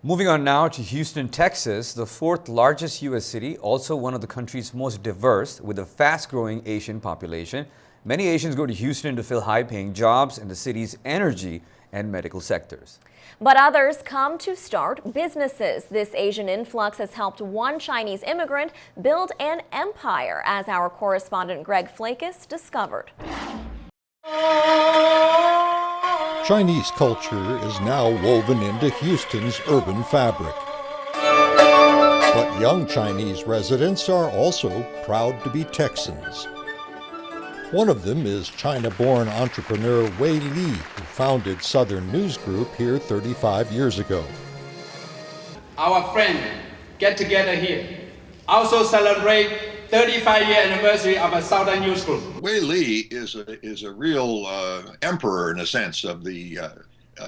Moving on now to Houston, Texas, the fourth largest U.S. city, also one of the country's most diverse, with a fast-growing Asian population. Many Asians go to Houston to fill high-paying jobs in the city's energy and medical sectors. But others come to start businesses. This Asian influx has helped one Chinese immigrant build an empire, as our correspondent Greg Flakus discovered. Chinese culture is now woven into Houston's urban fabric. But young Chinese residents are also proud to be Texans. One of them is China-born entrepreneur Wei Li, who founded Southern News Group here 35 years ago. Our friends get together here, also celebrate 35-year anniversary of a Southern News Group. Wei Li is a real emperor, in a sense, of the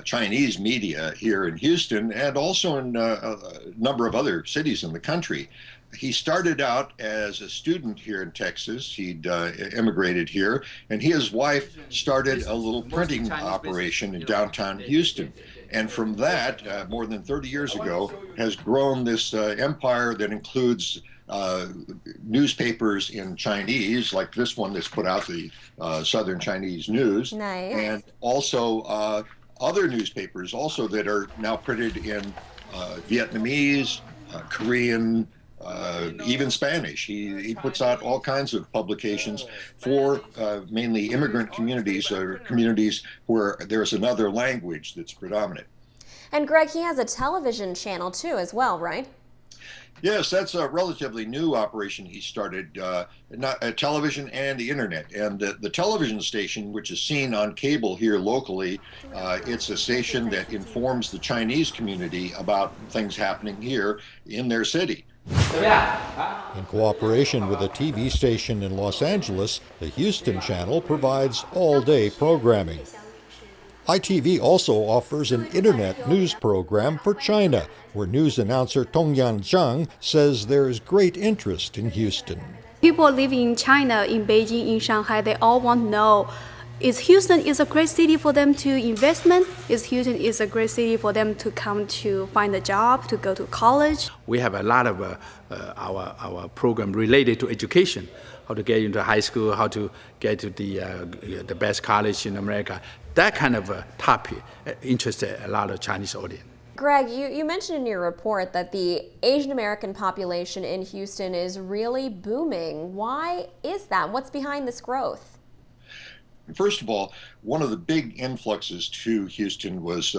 Chinese media here in Houston and also in a number of other cities in the country. He started out as a student here in Texas. He'd immigrated here, and he and his wife started a little printing operation in downtown Houston. And from that, more than 30 years ago, has grown this empire that includes newspapers in Chinese, like this one that's put out, the Southern Chinese News. Nice. And also other newspapers also that are now printed in Vietnamese, Korean, even Spanish. He puts out all kinds of publications for mainly immigrant communities, or communities where there's another language that's predominant. And Greg, he has a television channel too as well, right? Yes, that's a relatively new operation he started, television and the internet. And the television station, which is seen on cable here locally, it's a station that informs the Chinese community about things happening here in their city. In cooperation with a TV station in Los Angeles, the Houston channel provides all-day programming. ITV also offers an internet news program for China, where news announcer Tongyan Zhang says there is great interest in Houston. People living in China, in Beijing, in Shanghai, they all want to know, is Houston is a great city for them to investment? Is Houston is a great city for them to come to find a job, to go to college? We have a lot of our program related to education, how to get into high school, how to get to the best college in America. That kind of topic interested a lot of Chinese audience. Greg, you mentioned in your report that the Asian American population in Houston is really booming. Why is that? What's behind this growth? First of all, one of the big influxes to Houston was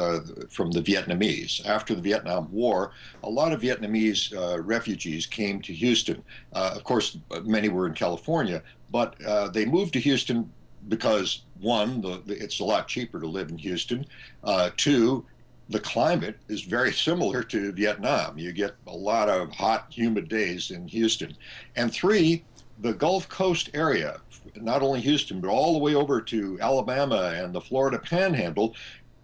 from the Vietnamese. After the Vietnam War, a lot of Vietnamese refugees came to Houston. Of course, many were in California, but they moved to Houston because, one, it's a lot cheaper to live in Houston. Two, the climate is very similar to Vietnam. You get a lot of hot, humid days in Houston. And three, the Gulf Coast area, not only Houston, but all the way over to Alabama and the Florida Panhandle,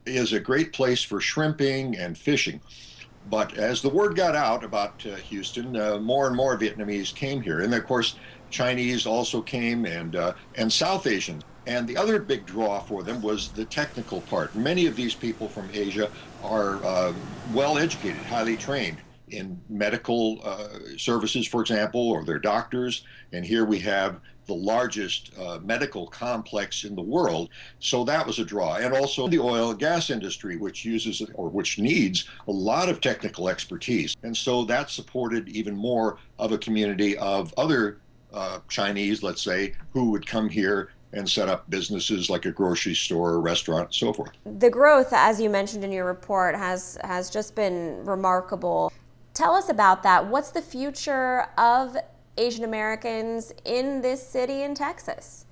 is a great place for shrimping and fishing. But as the word got out about Houston, more and more Vietnamese came here. And of course, Chinese also came, and South Asians. And the other big draw for them was the technical part. Many of these people from Asia are well educated, highly trained in medical services, for example, or they're doctors. And here we have the largest medical complex in the world. So that was a draw. And also the oil and gas industry, which uses or which needs a lot of technical expertise. And so that supported even more of a community of other Chinese, let's say, who would come here and set up businesses like a grocery store, a restaurant, and so forth. The growth, as you mentioned in your report, has just been remarkable. Tell us about that. What's the future of Asian Americans in this city in Texas?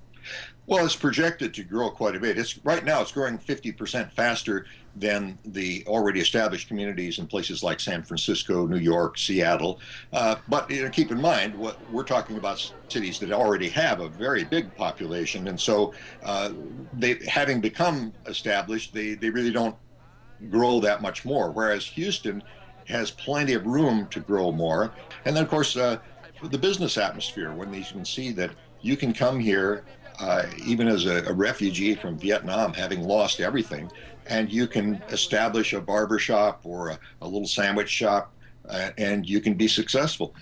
Well, it's projected to grow quite a bit. Right now it's growing 50% faster than the already established communities in places like San Francisco, New York, Seattle. But keep in mind, what we're talking about cities that already have a very big population, and so they, having become established, they really don't grow that much more. Whereas Houston has plenty of room to grow more. And then, of course, the business atmosphere, when they can see that you can come here even as a refugee from Vietnam, having lost everything, and you can establish a barber shop or a little sandwich shop, and you can be successful.